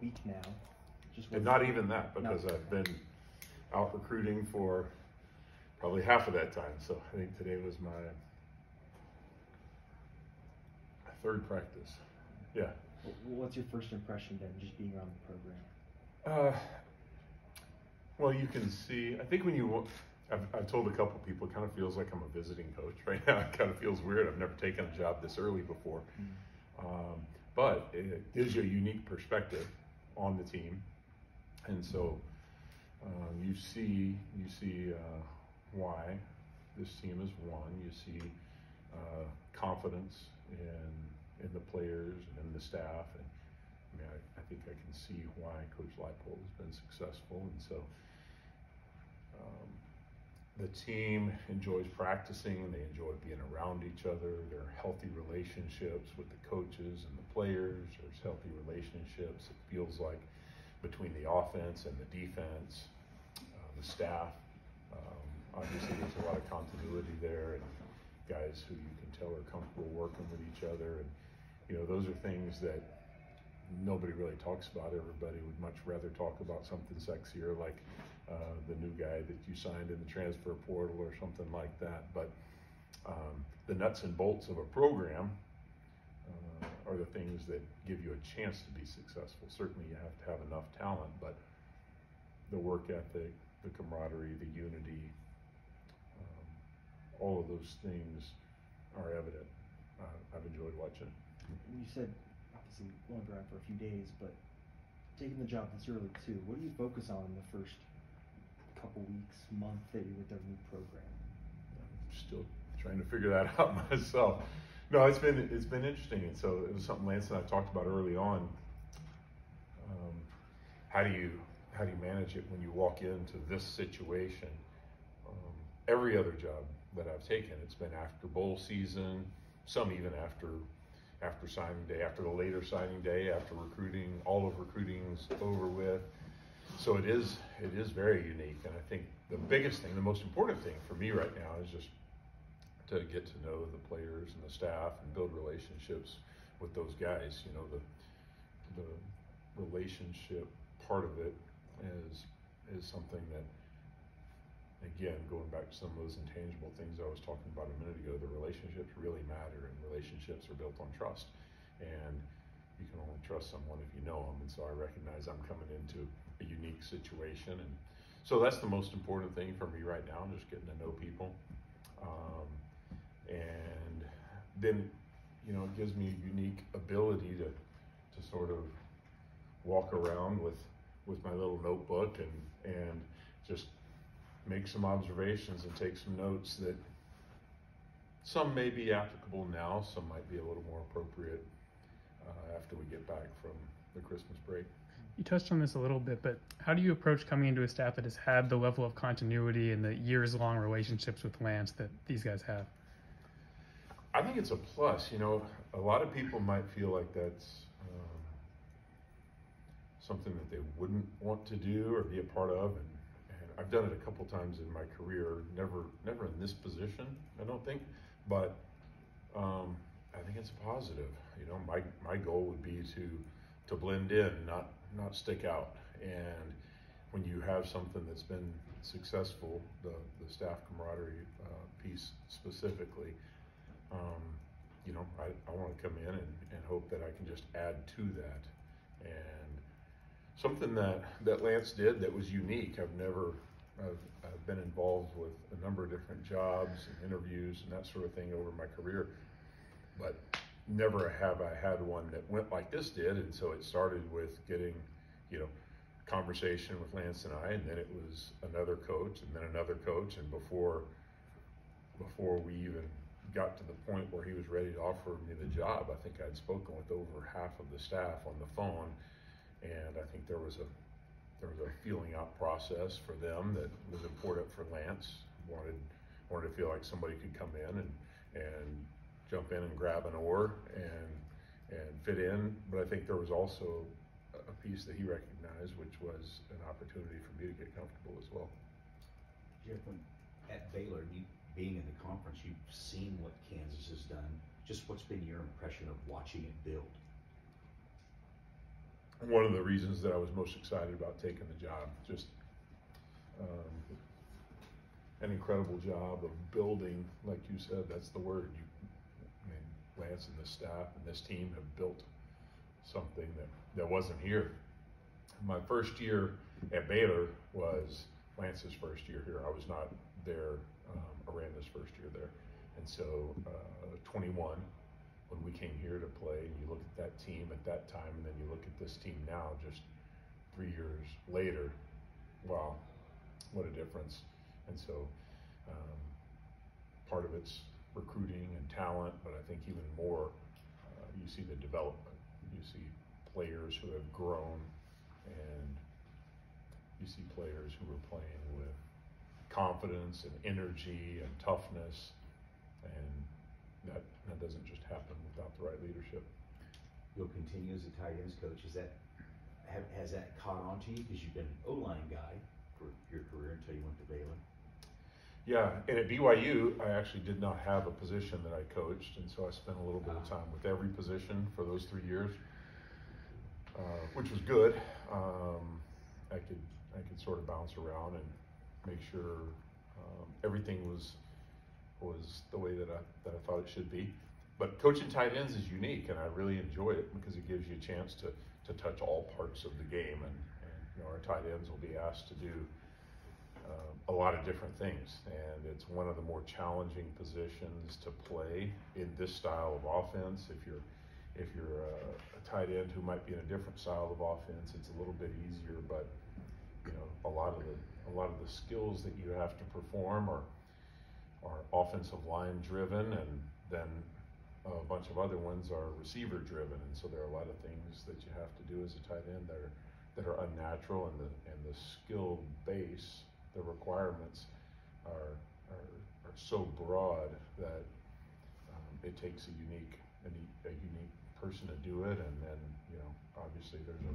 week now. And not even that, because I've been out recruiting for probably half of that time. So I think today was my third practice. Yeah. What's your first impression then, just being around the program? Well, you can see, I think when I've told a couple people, it kind of feels like I'm a visiting coach right now. It kind of feels weird. I've never taken a job this early before. But it gives you a unique perspective on the team. And so you see why this team has won. You see confidence in the players and in the staff. And I mean, I think I can see why Coach Leipold has been successful. And so the team enjoys practicing, they enjoy being around each other. There are healthy relationships with the coaches and the players. There's healthy relationships, it feels like, between the offense and the defense, the staff. Obviously there's a lot of continuity there, and guys who you can tell are comfortable working with each other. And you know, those are things that nobody really talks about. Everybody would much rather talk about something sexier like the new guy that you signed in the transfer portal or something like that. But the nuts and bolts of a program are the things that give you a chance to be successful. Certainly you have to have enough talent, but the work ethic, the camaraderie, the unity, all of those things are evident. I've enjoyed watching it. You said, obviously, only been around for a few days, but taking the job this early too, what do you focus on in the first couple weeks, month that you're with the new program? I'm still trying to figure that out myself. No, it's been interesting, and so it was something Lance and I talked about early on. How do you manage it when you walk into this situation? Every other job that I've taken, it's been after bowl season, some even after signing day, after the later signing day, after recruiting, all of recruiting's over with. So it is very unique, and I think the biggest thing, the most important thing for me right now is just to get to know the players and the staff and build relationships with those guys. You know, the relationship part of it is something that, again, going back to some of those intangible things I was talking about a minute ago, the relationships really matter, and relationships are built on trust. And you can only trust someone if you know them. And so I recognize I'm coming into a unique situation. And so that's the most important thing for me right now, just getting to know people. And then, you know, it gives me a unique ability to sort of walk around with my little notebook and just make some observations and take some notes that some may be applicable now, some might be a little more appropriate after we get back from the Christmas break. You touched on this a little bit, but how do you approach coming into a staff that has had the level of continuity and the years-long relationships with Lance that these guys have? I think it's a plus. You know, a lot of people might feel like that's something that they wouldn't want to do or be a part of, and I've done it a couple times in my career. Never in this position, I don't think, but I think it's a positive. You know, my goal would be to blend in, not stick out. And when you have something that's been successful, the staff camaraderie piece specifically, you know, I want to come in and hope that I can just add to that. And something that Lance did that was unique. I've been involved with a number of different jobs and interviews and that sort of thing over my career, but never have I had one that went like this did. And so it started with getting, you know, conversation with Lance and I, and then it was another coach and then another coach. And before we even got to the point where he was ready to offer me the job, I think I'd spoken with over half of the staff on the phone. And I think there was a feeling out process for them that was important for Lance. Wanted to feel like somebody could come in and jump in and grab an oar and fit in. But I think there was also a piece that he recognized, which was an opportunity for me to get comfortable as well. Jeff, at Baylor, being in the conference, you've seen what Kansas has done. Just what's been your impression of watching it build? one of the reasons that I was most excited about taking the job. Just an incredible job of building, like you said, that's the word. I mean, Lance and the staff and this team have built something that wasn't here. My first year at Baylor was Lance's first year here. I was not there, Aranda's first year there. And so 21, when we came here to play, and you look at that team at that time, and then you look at this team now, just 3 years later, wow, what a difference. And so part of it's recruiting and talent, but I think even more, you see the development. You see players who have grown, and you see players who are playing with confidence and energy and toughness, and that doesn't just happen without the right leadership. You'll continue as a tight ends coach. Has that caught on to you, because you've been an O-line guy for your career until you went to Baylor? Yeah, and at BYU, I actually did not have a position that I coached, and so I spent a little bit of time with every position for those 3 years, which was good. I could sort of bounce around and make sure everything was the way that I thought it should be. But coaching tight ends is unique, and I really enjoy it because it gives you a chance to touch all parts of the game, and you know, our tight ends will be asked to do a lot of different things, and it's one of the more challenging positions to play in this style of offense. If you're a tight end who might be in a different style of offense, it's a little bit easier, but you know, a lot of the skills that you have to perform are offensive line driven, and then a bunch of other ones are receiver driven, and so there are a lot of things that you have to do as a tight end that are unnatural, and the skill base, the requirements are so broad that it takes a unique person to do it, and then you know, obviously there's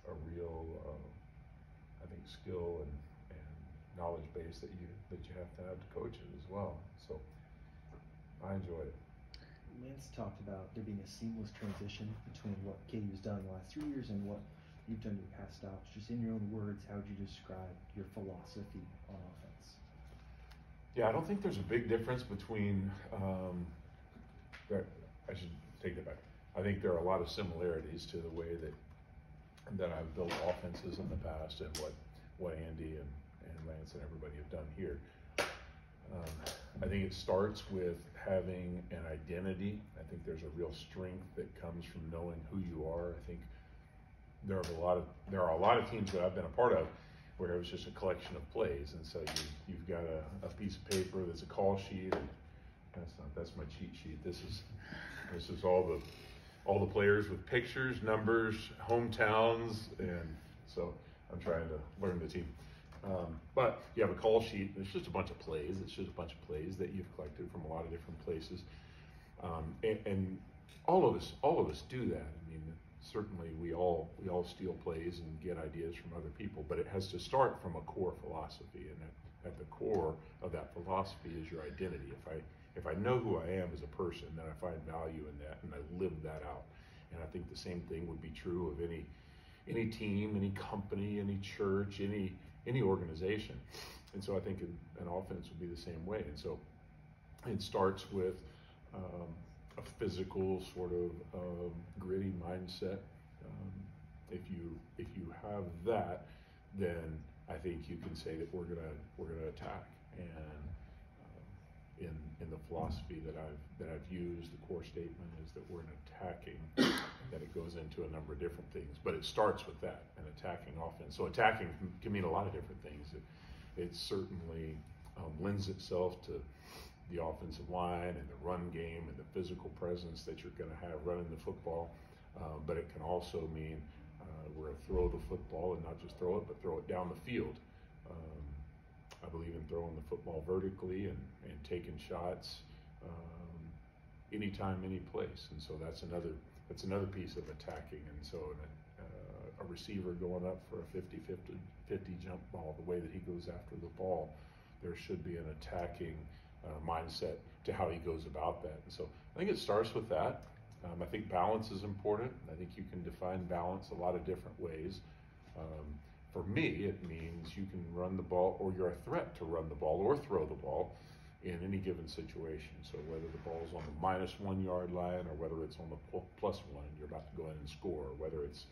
a real I think skill and knowledge base that you have to have to coach it as well. So I enjoy it. Lance talked about there being a seamless transition between what KU's done the last 3 years and what you've done your past stops. Just in your own words, how would you describe your philosophy on offense? Yeah, I don't think there's a big difference between. I should take that back. I think there are a lot of similarities to the way that I've built offenses in the past, and what Andy and Lance and everybody have done here. I think it starts with having an identity. I think there's a real strength that comes from knowing who you are. I think there are a lot of teams that I've been a part of where it was just a collection of plays, and so you've got a piece of paper that's a call sheet. And that's my cheat sheet. This is all the players with pictures, numbers, hometowns, and so I'm trying to learn the team. But you have a call sheet. It's just a bunch of plays. It's just a bunch of plays that you've collected from a lot of different places, and all of us do that. I mean, certainly we all steal plays and get ideas from other people, but it has to start from a core philosophy, and at the core of that philosophy is your identity. If I know who I am as a person, then I find value in that, and I live that out. And I think the same thing would be true of any team, any company, any church, any organization. And so I think an offense would be the same way. And so it starts with a physical sort of gritty mindset. If you have that, then I think you can say that we're gonna attack. And in the philosophy that I've used, the core statement is that we're an attacking, that it goes into a number of different things, but it starts with that, an attacking offense. So attacking can mean a lot of different things. It certainly lends itself to the offensive line and the run game and the physical presence that you're going to have running the football, but it can also mean we're going to throw the football, and not just throw it, but throw it down the field. I believe in throwing the football vertically and taking shots anytime, any place, and so that's another piece of attacking. And so a receiver going up for a 50-50 jump ball, the way that he goes after the ball, there should be an attacking mindset to how he goes about that. And so I think it starts with that, I think balance is important. I think you can define balance a lot of different ways. For me, it means you can run the ball, or you're a threat to run the ball or throw the ball in any given situation. So whether the ball's on the -1 yard line or whether it's on the +1, you're about to go in and score, or whether it's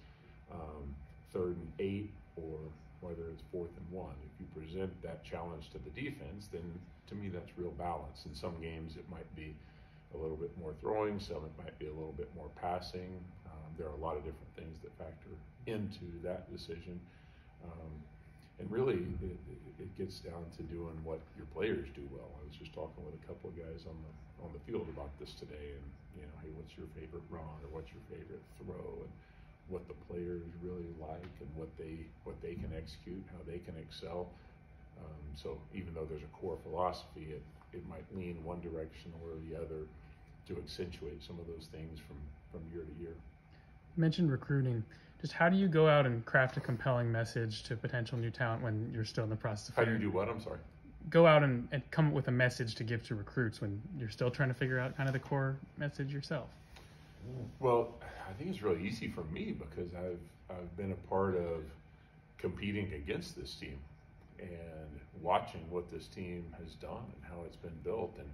3rd and 8 or whether it's 4th and 1. If you present that challenge to the defense, then to me that's real balance. In some games it might be a little bit more throwing, some it might be a little bit more passing. There are a lot of different things that factor into that decision. And really, it gets down to doing what your players do well. I was just talking with a couple of guys on the field about this today, and hey, what's your favorite run, or what's your favorite throw, and what the players really like, and what they can execute, how they can excel. So even though there's a core philosophy, it might lean one direction or the other to accentuate some of those things from year to year. You mentioned recruiting. Just how do you go out and craft a compelling message to potential new talent when you're still in the process of How do you do what? I'm sorry. Go out and come up with a message to give to recruits when you're still trying to figure out kind of the core message yourself. Well, I think it's really easy for me because I've been a part of competing against this team and watching what this team has done and how it's been built. And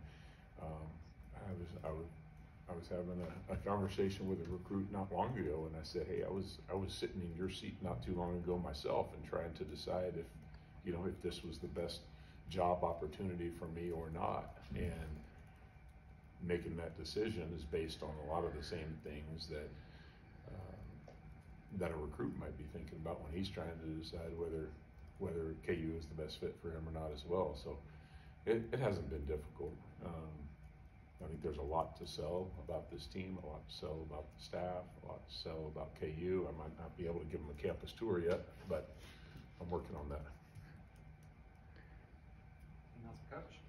I was having a conversation with a recruit not long ago, and I said, hey, I was sitting in your seat not too long ago myself and trying to decide if this was the best job opportunity for me or not. And making that decision is based on a lot of the same things that a recruit might be thinking about when he's trying to decide whether KU is the best fit for him or not as well. So it hasn't been difficult. I think there's a lot to sell about this team, a lot to sell about the staff, a lot to sell about KU. I might not be able to give them a campus tour yet, but I'm working on that. Anything else for Coach?